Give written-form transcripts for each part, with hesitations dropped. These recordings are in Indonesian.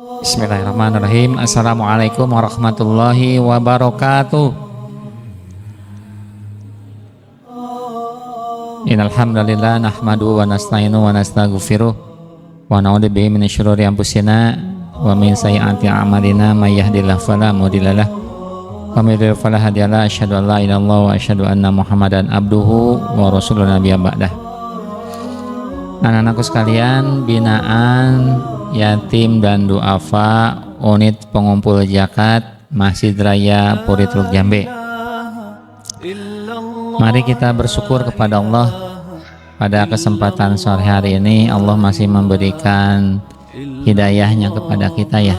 Bismillahirrahmanirrahim. Assalamualaikum warahmatullahi wabarakatuh. Innal hamdalillah nahmaduhu wa nasta'inu wa nastaghfiruh wa na'udzu bihi min syururi anfusina wa min sayyiati a'malina may yahdihillahu fala mudhillalah wa may yudhlil fala hadiyalah. Asyhadu an la ilaha illallah wa asyhadu anna Muhammadan abduhu wa rasuluhu nabiyya ba'dah. Anak-anakku sekalian, binaan yatim dan duafa unit pengumpul zakat Masjid Raya Puri Teluk Jambe. Mari kita bersyukur kepada Allah pada kesempatan sore hari ini. Allah masih memberikan hidayahnya kepada kita, ya,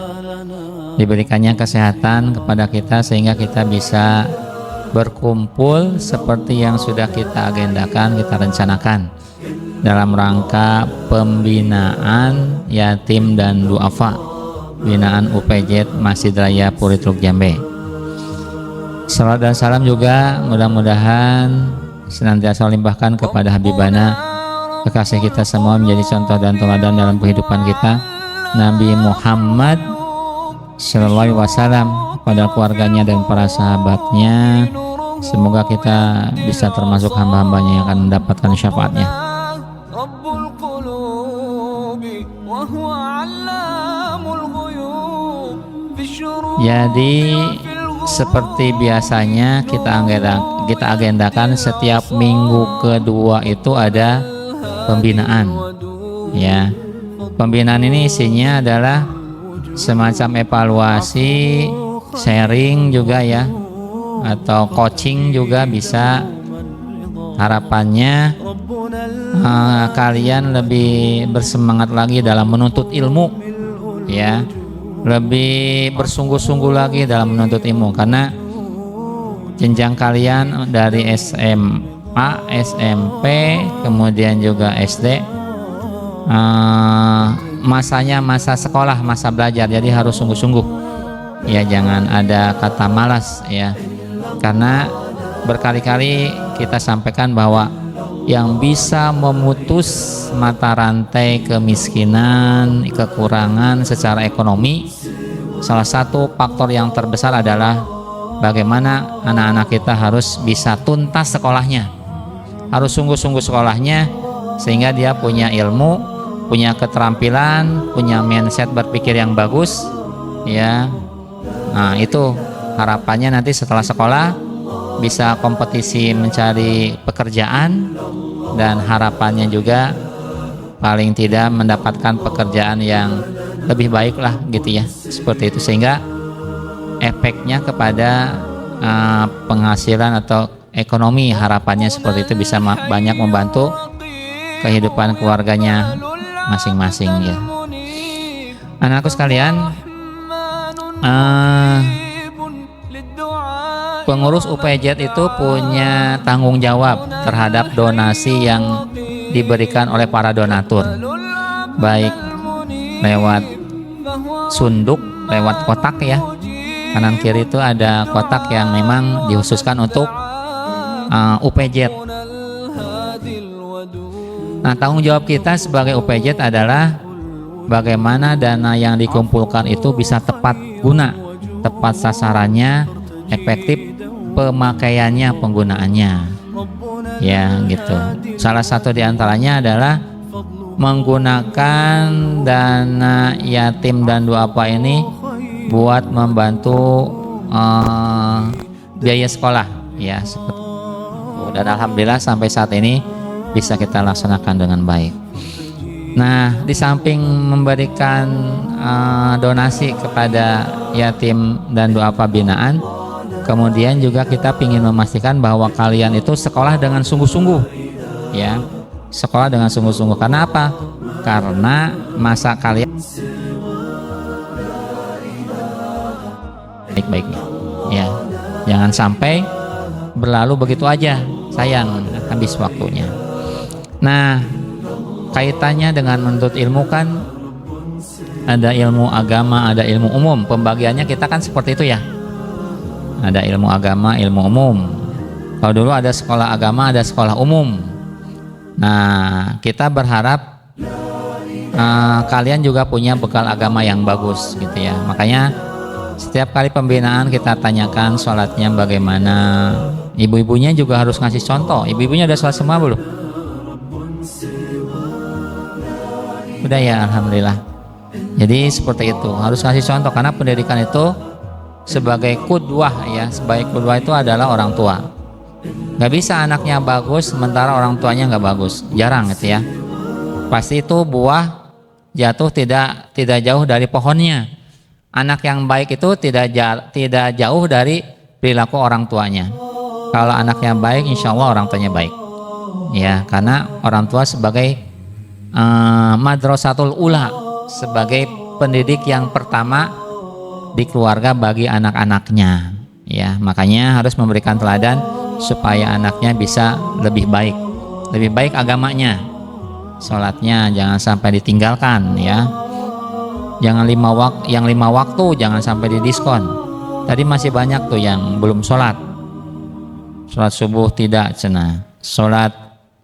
diberikannya kesehatan kepada kita sehingga kita bisa berkumpul seperti yang sudah kita agendakan, kita rencanakan dalam rangka pembinaan yatim dan duafa binaan UPZ Masjid Raya Puri Teluk Jambe. Salam dan salam juga mudah-mudahan senantiasa limpahkan kepada Habibana, kekasih kita semua, menjadi contoh dan teladan dalam kehidupan kita, Nabi Muhammad Sallallahu Alaihi Wasallam, pada keluarganya dan para sahabatnya. Semoga kita bisa termasuk hamba-hambanya yang akan mendapatkan syafaatnya. Jadi seperti biasanya kita agendakan setiap minggu kedua itu ada pembinaan, ya. Pembinaan ini isinya adalah semacam evaluasi, sharing juga, ya, atau coaching juga bisa. Harapannya kalian lebih bersemangat lagi dalam menuntut ilmu, ya, lebih bersungguh-sungguh lagi dalam menuntut ilmu, karena jenjang kalian dari SMA, SMP, kemudian juga SD, masanya masa sekolah, masa belajar, jadi harus sungguh-sungguh, ya, jangan ada kata malas, ya, karena berkali-kali kita sampaikan bahwa yang bisa memutus mata rantai kemiskinan, kekurangan secara ekonomi, salah satu faktor yang terbesar adalah bagaimana anak-anak kita harus bisa tuntas sekolahnya, harus sungguh-sungguh sekolahnya, sehingga dia punya ilmu, punya keterampilan, punya mindset berpikir yang bagus, ya. Nah, itu harapannya nanti setelah sekolah bisa kompetisi mencari pekerjaan, dan harapannya juga paling tidak mendapatkan pekerjaan yang lebih baik lah, gitu, ya, seperti itu, sehingga efeknya kepada penghasilan atau ekonomi, harapannya seperti itu bisa banyak membantu kehidupan keluarganya masing-masing, ya. Anakku sekalian, pengurus UPZ itu punya tanggung jawab terhadap donasi yang diberikan oleh para donatur, baik lewat sunduk, lewat kotak, ya. Kanan kiri itu ada kotak yang memang dikhususkan untuk UPZ. Nah, tanggung jawab kita sebagai UPZ adalah bagaimana dana yang dikumpulkan itu bisa tepat guna, tepat sasarannya, efektif pemakaiannya, penggunaannya, ya, gitu. Salah satu diantaranya adalah menggunakan dana yatim dan duafa ini buat membantu biaya sekolah, ya, seperti itu. Dan alhamdulillah sampai saat ini bisa kita laksanakan dengan baik. Nah, di samping memberikan donasi kepada yatim dan duafa binaan, kemudian juga kita ingin memastikan bahwa kalian itu sekolah dengan sungguh-sungguh, ya, sekolah dengan sungguh-sungguh. Karena apa? Karena masa kalian baik-baiknya, ya, jangan sampai berlalu begitu aja, sayang, habis waktunya. Nah, kaitannya dengan menuntut ilmu kan ada ilmu agama, ada ilmu umum. Pembagiannya kita kan seperti itu, ya. Ada ilmu agama, ilmu umum. Kalau dulu ada sekolah agama, ada sekolah umum. Nah, kita berharap kalian juga punya bekal agama yang bagus gitu ya. Makanya setiap kali pembinaan kita tanyakan sholatnya bagaimana. Ibu-ibunya juga harus ngasih contoh. Ibu-ibunya udah sholat semua belum? Udah ya, alhamdulillah. Jadi seperti itu, harus ngasih contoh karena pendidikan itu sebagai kudwah ya. Sebagai kudwah itu adalah orang tua. Gak bisa anaknya bagus sementara orang tuanya gak bagus, jarang gitu ya. Pasti itu buah jatuh tidak jauh dari pohonnya. Anak yang baik itu tidak jauh dari perilaku orang tuanya. Kalau anaknya baik, insya Allah orang tuanya baik. Ya, karena orang tua sebagai madrasatul ula, sebagai pendidik yang pertama di keluarga bagi anak-anaknya. Ya, makanya harus memberikan teladan supaya anaknya bisa lebih baik agamanya. Sholatnya jangan sampai ditinggalkan ya. Jangan yang lima waktu jangan sampai didiskon. Tadi masih banyak tuh yang belum sholat. Sholat subuh tidak cenah. Sholat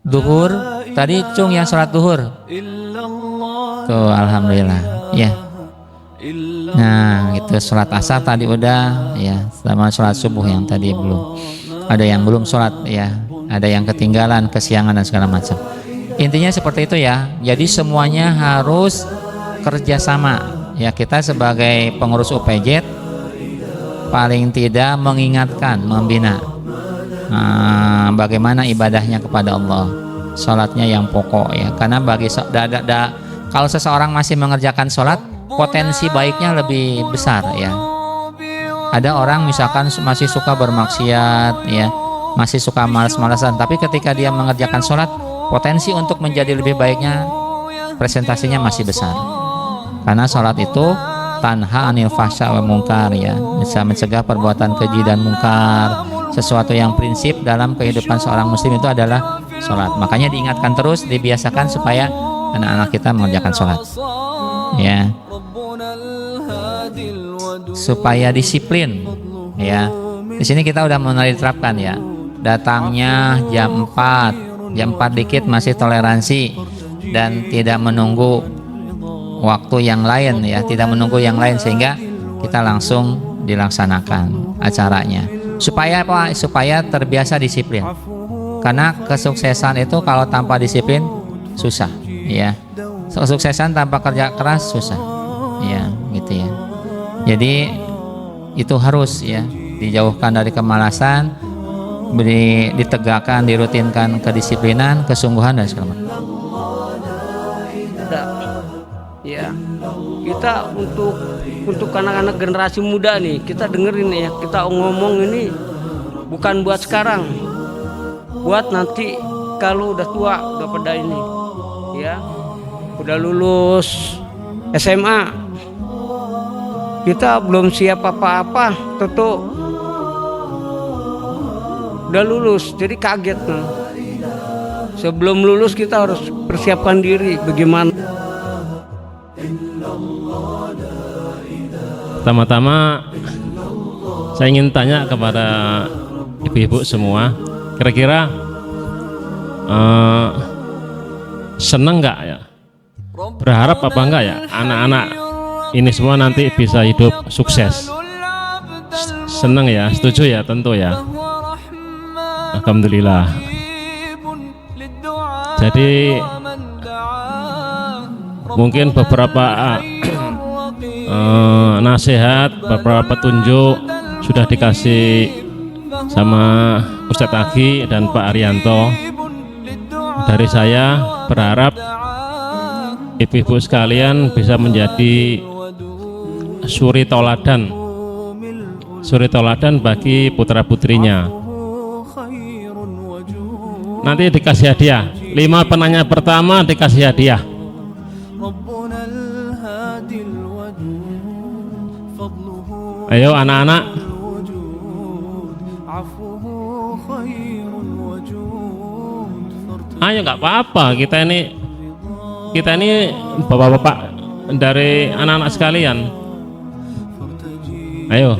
duhur tadi cung yang sholat duhur. Tuh alhamdulillah ya. Nah gitu, sholat asar tadi udah ya, sama sholat subuh yang tadi belum. Ada yang belum sholat ya, ada yang ketinggalan, kesiangan dan segala macam. Intinya seperti itu ya. Jadi semuanya harus kerjasama ya. Kita sebagai pengurus UPJ paling tidak mengingatkan, membina bagaimana ibadahnya kepada Allah, sholatnya yang pokok ya. Karena kalau seseorang masih mengerjakan sholat, potensi baiknya lebih besar ya. Ada orang misalkan masih suka bermaksiat ya, masih suka malas-malasan, tapi ketika dia mengerjakan sholat, potensi untuk menjadi lebih baiknya presentasinya masih besar. Karena sholat itu tanha anil fahsya wa munkar ya, bisa mencegah perbuatan keji dan mungkar. Sesuatu yang prinsip dalam kehidupan seorang muslim itu adalah sholat. Makanya diingatkan terus, dibiasakan supaya anak-anak kita mengerjakan sholat ya, supaya disiplin ya. Di sini kita udah mulai diterapkan ya, datangnya jam 4 dikit masih toleransi dan tidak menunggu waktu yang lain ya, tidak menunggu yang lain sehingga kita langsung dilaksanakan acaranya. Supaya apa? Supaya terbiasa disiplin. Karena kesuksesan itu kalau tanpa disiplin susah ya. Kesuksesan tanpa kerja keras susah ya, gitu ya. Jadi itu harus ya dijauhkan dari kemalasan, ditegakkan, dirutinkan kedisiplinan, kesungguhan dan segala macam. Ya, kita untuk anak-anak generasi muda nih, kita dengerin ya, kita ngomong ini bukan buat sekarang, buat nanti kalau udah tua, udah pada ini, ya, udah lulus SMA, kita belum siap apa-apa, tentu udah lulus, jadi kaget nih. Sebelum lulus kita harus persiapkan diri bagaimana. Pertama-tama saya ingin tanya kepada ibu-ibu semua, kira-kira seneng nggak ya, berharap apa enggak ya anak-anak ini semua nanti bisa hidup sukses? Seneng ya, setuju ya, tentu ya. Alhamdulillah. Jadi mungkin beberapa nasihat, beberapa petunjuk sudah dikasih sama Ustadz Agi dan Pak Arianto. Dari saya berharap ibu-ibu sekalian bisa menjadi suri toladan bagi putra-putrinya. Nanti dikasih hadiah, 5 penanya pertama dikasih hadiah. Ayo anak-anak, ayo nggak apa-apa, kita ini bapak-bapak dari anak-anak sekalian. Ayo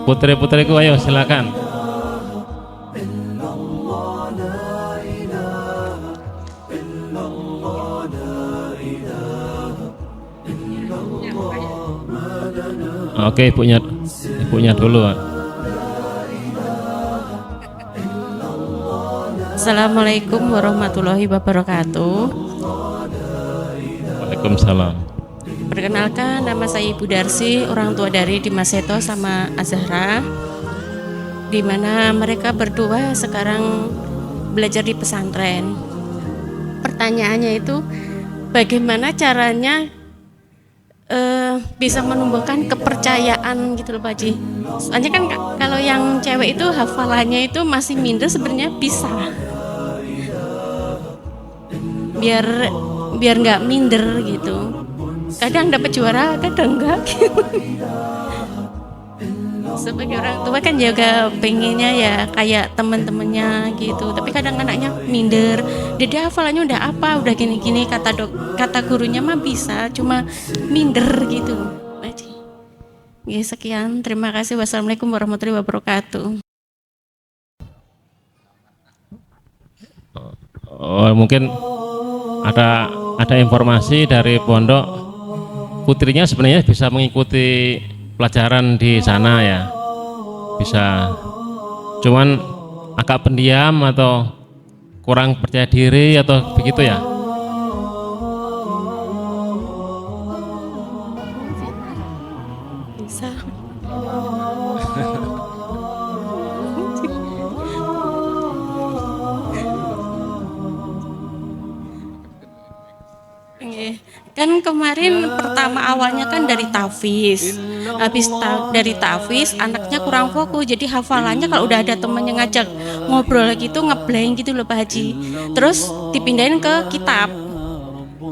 putri-putriku, ayo silakan. Oke, ibunya dulu. Assalamualaikum warahmatullahi wabarakatuh. Waalaikumsalam. Perkenalkan, nama saya Ibu Darsi, orang tua dari Dimas Seto sama Azahra, di mana mereka berdua sekarang belajar di pesantren. Pertanyaannya itu, bagaimana caranya bisa menumbuhkan kepercayaan gitu loh Pak Haji. Soalnya kan kalau yang cewek itu hafalannya itu masih minder, sebenarnya bisa. Biar nggak minder gitu. Kadang dapat juara, kadang enggak. Sebagai orang tua kan juga pengennya ya kayak teman-temannya gitu, tapi kadang anaknya minder. Dia hafalannya udah apa, udah gini-gini, kata gurunya mah bisa, cuma minder gitu. Ya, sekian, terima kasih. Wassalamualaikum warahmatullahi wabarakatuh. Oh, mungkin ada informasi dari pondok, putrinya sebenarnya bisa mengikuti pelajaran di sana ya, bisa, cuman agak pendiam atau kurang percaya diri atau begitu ya. Bisa. Kan kemarin pertama awalnya kan dari tahfiz, habis dari tahfiz anaknya kurang fokus, jadi hafalannya kalau udah ada temen yang ngajak ngobrol gitu ngeblank gitu loh Pak Haji, terus dipindahin ke kitab,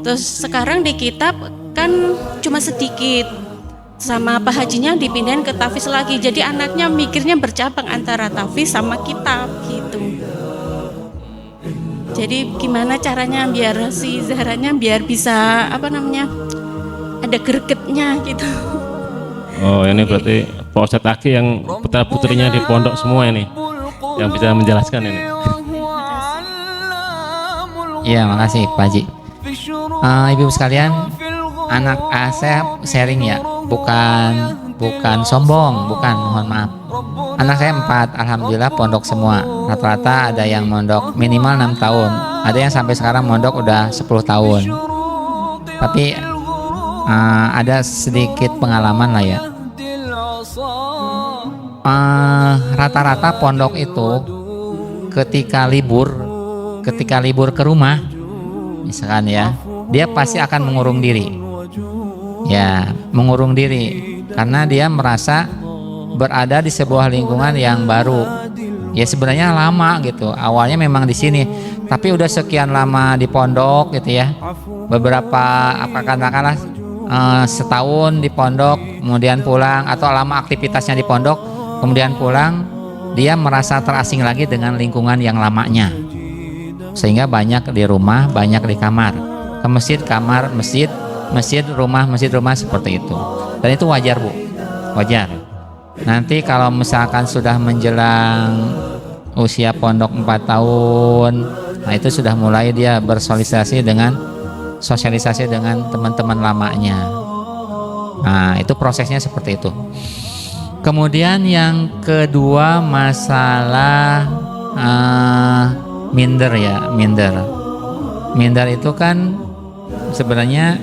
terus sekarang di kitab kan cuma sedikit, sama Pak Hajinya dipindahin ke tahfiz lagi, jadi anaknya mikirnya bercabang antara tahfiz sama kitab gitu. Jadi gimana caranya biar si Zahranya biar bisa ada gregetnya gitu. Oh, ini berarti Pak Ustadz Aki yang putra-putrinya di pondok semua ini yang bisa menjelaskan ini. Iya, makasih Pak Haji. Ibu sekalian, anak saya sharing ya, bukan sombong, bukan, mohon maaf. Anak saya 4, alhamdulillah pondok semua. Rata-rata ada yang mondok minimal 6 tahun, ada yang sampai sekarang mondok udah 10 tahun. Tapi ada sedikit pengalaman lah ya. Rata-rata pondok itu ketika libur ke rumah, misalkan ya, dia pasti akan mengurung diri. Ya, mengurung diri karena dia merasa berada di sebuah lingkungan yang baru. Ya sebenarnya lama gitu. Awalnya memang di sini, tapi udah sekian lama di pondok gitu ya. Beberapa katakanlah setahun di pondok, kemudian pulang, atau lama aktivitasnya di pondok, kemudian pulang, dia merasa terasing lagi dengan lingkungan yang lamanya. Sehingga banyak di rumah, banyak di kamar. Ke masjid, kamar, masjid, rumah, seperti itu. Dan itu wajar Bu, wajar. Nanti kalau misalkan sudah menjelang usia pondok 4 tahun, nah itu sudah mulai dia bersosialisasi dengan teman-teman lamanya. Nah itu prosesnya seperti itu. Kemudian yang kedua masalah minder ya, minder itu kan sebenarnya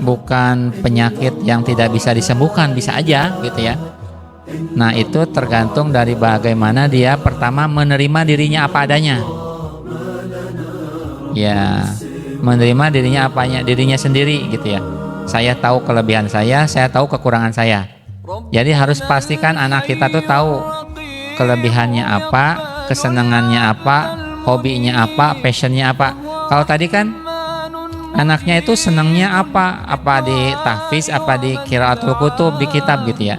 bukan penyakit yang tidak bisa disembuhkan, bisa aja gitu ya. Nah itu tergantung dari bagaimana dia pertama menerima dirinya apa adanya. Ya, menerima dirinya sendiri gitu ya. Saya tahu kelebihan saya tahu kekurangan saya. Jadi harus pastikan anak kita tuh tahu kelebihannya apa, kesenangannya apa, hobinya apa, passionnya apa. Kalau tadi kan anaknya itu senangnya apa di tahfiz, apa di qiraatul kutub, di kitab gitu ya.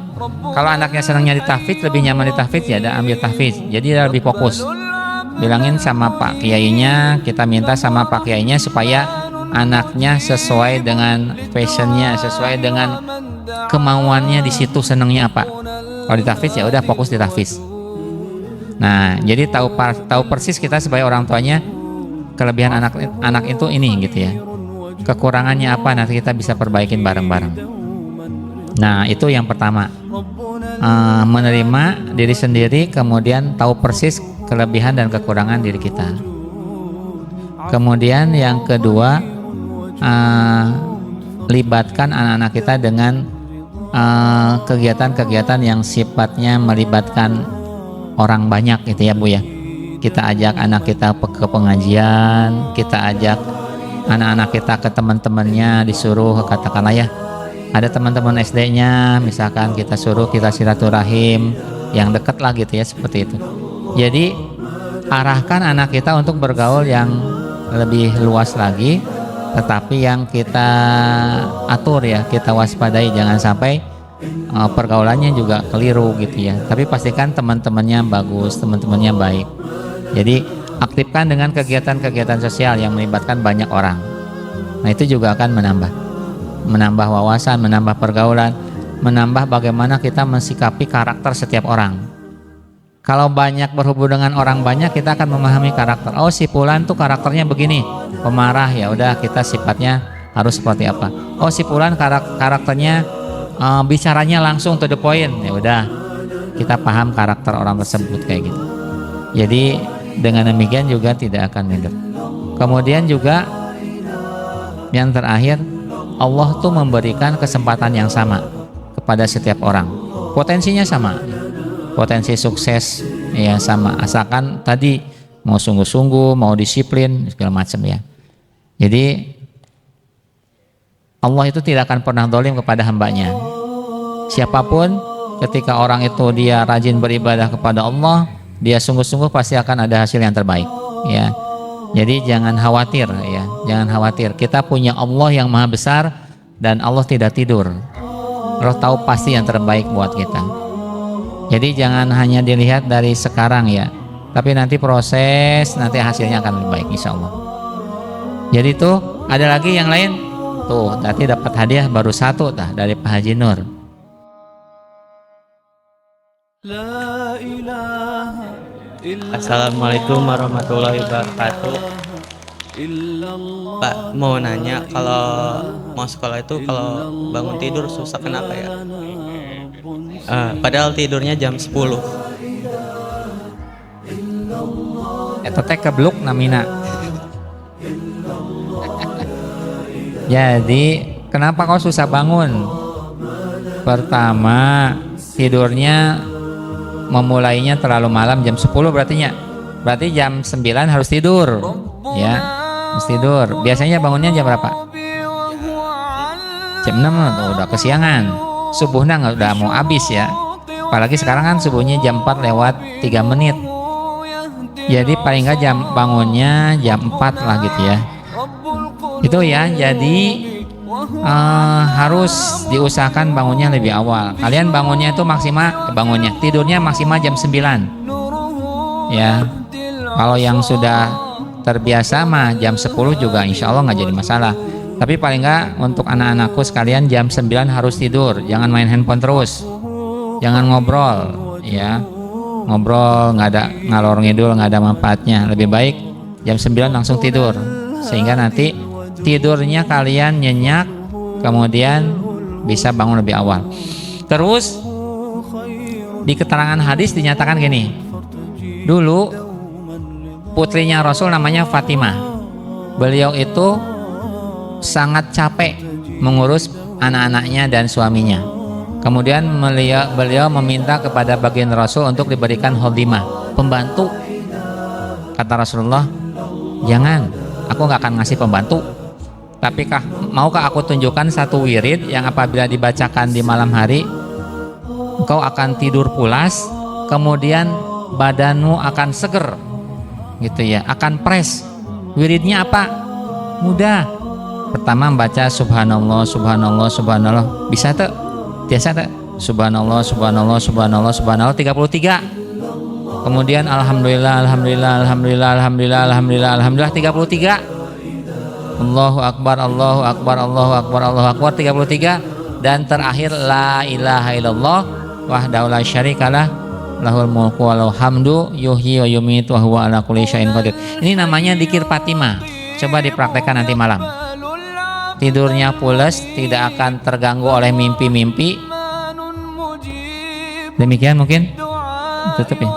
Kalau anaknya senangnya di tahfiz, lebih nyaman di tahfiz, ya ada ambil tahfiz, jadi dia lebih fokus. Bilangin sama Pak Kiainya, kita minta sama Pak Kiainya supaya anaknya sesuai dengan passionnya, sesuai dengan kemauannya, di situ senangnya apa. Kalau di tahfiz ya udah fokus di tahfiz. Nah jadi tahu persis kita sebagai orang tuanya kelebihan anak itu ini gitu ya, kekurangannya apa, nanti kita bisa perbaikin bareng-bareng. Nah, itu yang pertama. Menerima diri sendiri, kemudian tahu persis kelebihan dan kekurangan diri kita. Kemudian yang kedua, libatkan anak-anak kita dengan kegiatan-kegiatan yang sifatnya melibatkan orang banyak gitu ya Bu ya. Kita ajak anak kita ke pengajian, kita ajak anak-anak kita ke teman-temannya, disuruh katakanlah ya, ada teman-teman SD-nya misalkan kita suruh kita silaturahim yang dekat lah gitu ya, seperti itu. Jadi arahkan anak kita untuk bergaul yang lebih luas lagi, tetapi yang kita atur ya, kita waspadai, jangan sampai pergaulannya juga keliru gitu ya. Tapi pastikan teman-temannya bagus, teman-temannya baik. Jadi aktifkan dengan kegiatan-kegiatan sosial yang melibatkan banyak orang. Nah, itu juga akan menambah wawasan, menambah pergaulan, menambah bagaimana kita mensikapi karakter setiap orang. Kalau banyak berhubung dengan orang banyak, kita akan memahami karakter. Oh, si Fulan tuh karakternya begini, pemarah, ya udah kita sifatnya harus seperti apa. Oh, si Fulan karakternya bicaranya langsung to the point, ya udah kita paham karakter orang tersebut kayak gitu. Jadi dengan demikian juga tidak akan minder. Kemudian juga yang terakhir, Allah tuh memberikan kesempatan yang sama kepada setiap orang. Potensinya sama, potensi sukses ya sama, asalkan tadi mau sungguh-sungguh, mau disiplin segala macam ya. Jadi Allah itu tidak akan pernah zalim kepada hambanya. Siapapun, ketika orang itu dia rajin beribadah kepada Allah, dia sungguh-sungguh pasti akan ada hasil yang terbaik ya. Jadi jangan khawatir ya, jangan khawatir. Kita punya Allah yang maha besar dan Allah tidak tidur. Allah tahu pasti yang terbaik buat kita. Jadi jangan hanya dilihat dari sekarang ya, tapi nanti proses, nanti hasilnya akan lebih baik insya Allah. Jadi tuh ada lagi yang lain tuh, tadi dapat hadiah baru satu dah dari Pak Haji Nur. Assalamualaikum warahmatullahi wabarakatuh. Pak, mau nanya, kalau mau sekolah itu kalau bangun tidur susah kenapa ya? Padahal tidurnya jam 10. Eta teh kebluk namina. Jadi kenapa kau susah bangun? Pertama, tidurnya memulainya terlalu malam jam 10 berarti jam 9 harus tidur ya, harus tidur. Biasanya bangunnya jam berapa? Jam 6 udah kesiangan, subuhnya udah mau habis ya, apalagi sekarang kan subuhnya jam 4 lewat 3 menit. Jadi paling nggak jam bangunnya jam 4 lah gitu ya, itu ya. Jadi harus diusahakan bangunnya lebih awal. Kalian bangunnya itu maksimal, tidurnya maksimal jam 9 ya. Kalau yang sudah terbiasa mah jam 10 juga insya Allah nggak jadi masalah. Tapi paling nggak untuk anak-anakku sekalian jam 9 harus tidur. Jangan main handphone terus, jangan ngobrol ya. Ngobrol nggak ada ngalor ngidul, nggak ada manfaatnya. Lebih baik jam 9 langsung tidur, sehingga nanti tidurnya kalian nyenyak, kemudian bisa bangun lebih awal. Terus di keterangan hadis dinyatakan gini, dulu putrinya Rasul namanya Fatimah, beliau itu sangat capek mengurus anak-anaknya dan suaminya. Kemudian beliau meminta kepada baginda Rasul untuk diberikan khodimah, pembantu. Kata Rasulullah, jangan, aku nggak akan ngasih pembantu. Tapi maukah aku tunjukkan satu wirid yang apabila dibacakan di malam hari, engkau akan tidur pulas, kemudian badanmu akan seger, gitu ya, akan fresh. Wiridnya apa? Mudah. Pertama membaca subhanallah, subhanallah, subhanallah. Bisa tuh? Biasa tuh? Subhanallah, subhanallah, subhanallah, subhanallah 33. Kemudian alhamdulillah, alhamdulillah, alhamdulillah, alhamdulillah, alhamdulillah, alhamdulillah 33. Allahu Akbar, Allahu Akbar, Allahu Akbar, Allahu Akbar 33. Dan terakhir la ilaha illallah wahdahu la syarikalah lahul mulku wa lahul hamdu yuhyi wa yumiitu wa huwa ala kulli syai'in qadir. Ini namanya dzikir Fatimah. Coba dipraktekkan nanti malam. Tidurnya pulas, tidak akan terganggu oleh mimpi-mimpi, Demikian mungkin tutup ya.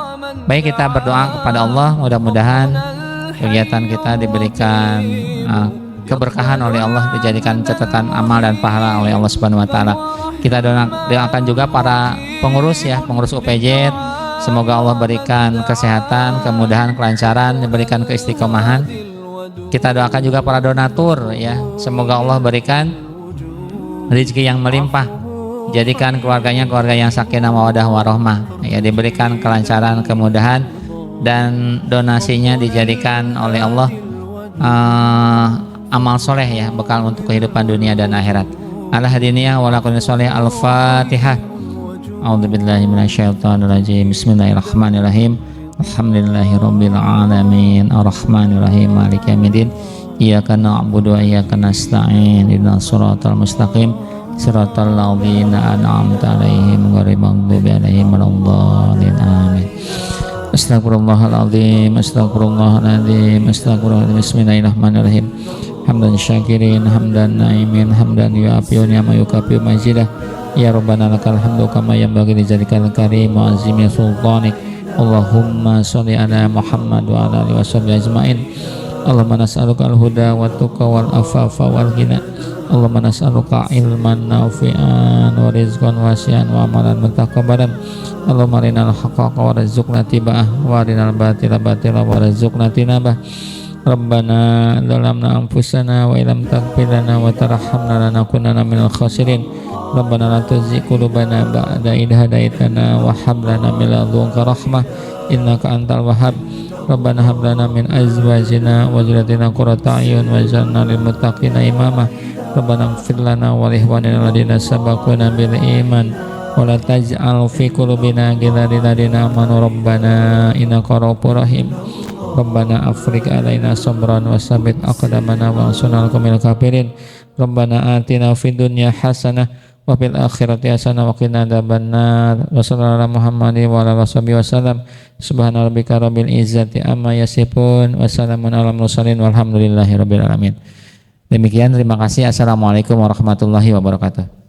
Baik, kita berdoa kepada Allah, mudah-mudahan kegiatan kita diberikan keberkahan oleh Allah, dijadikan catatan amal dan pahala oleh Allah Subhanahu wa taala. Kita doakan juga para pengurus ya, pengurus UPJ, semoga Allah berikan kesehatan, kemudahan, kelancaran, diberikan keistiqomahan. Kita doakan juga para donatur ya, semoga Allah berikan rezeki yang melimpah, jadikan keluarganya keluarga yang sakinah mawaddah warahmah ya, diberikan kelancaran, kemudahan, dan donasinya dijadikan oleh Allah amal soleh ya, bekal untuk kehidupan dunia dan akhirat. Al-hadiniyah walakun soleh. Al-Fatihah. A'udzubillahi minasyaitonirrajim. Bismillahirrahmanirrahim. Alhamdulillahirabbil alamin. Arrahmanirrahim. Maliki yaumiddin. Iyyaka na'budu wa iyyaka nasta'in. Ihdinas siratal mustaqim. Siratal ladzina an'amta 'alaihim ghairil maghdubi 'alaihim waladdallin. Amin. Astagfirullahaladzim, astagfirullahaladzim, astagfirullahaladzim. Bismillahirrahmanirrahim. Hamdan syakirin, hamdan naimin, hamdan yu'afiu ni'ma yukafiu majidah. Ya Rabbana lakal hamdu kama yanbaghi li dzikal karim wa azimi sultanik. Allahumma sholli ala Muhammad wa ala alihi washabbihi ajmain. Allahumma nas'aluka al-huda wa tuqa wal afafa wal ghina. Allahumma nas'aluka ilman nafi'an wa rizqan wasi'an wa amalan mutaqabbalan. Allahumma arinal haqqa warzuqna tiba'ah wa arinal batila batila warzuqna tinabah. Rabbana zalamna anfusana wa illam taghfir lana wa tarhamna lanakunanna minal khasirin. Rabbana la tuzigh qulubana ba'da idh hadaitana wa hab lana min ladunka rahmah innaka antal wahhab. Rabbana hab lana min azwajina wa dhurriyyatina qurrata a'yun waj'alna lil muttaqina imama. Rabbana ighfir lana wa li ikhwanina alladziina sabaquna bil iman wa la taj'al fi qulubina ghillan lil ladziina amanu rabbana innaka ra'ufur rahim. Rabbana afriq alaina sabran wa tsabbit aqdamana wa ansurna 'alal qaumil kafirin. Rabbana atina fid dunya hasanah wa fil akhirati hasanah wa qina adzabannar. Wa sallallahu ala Muhammadin wa ala washabihi wasallam. Subhana rabbika rabbil izzati amma yasifun wa salamun alal mursalin walhamdulillahi rabbil alamin. Demikian, terima kasih. Assalamualaikum warahmatullahi wabarakatuh.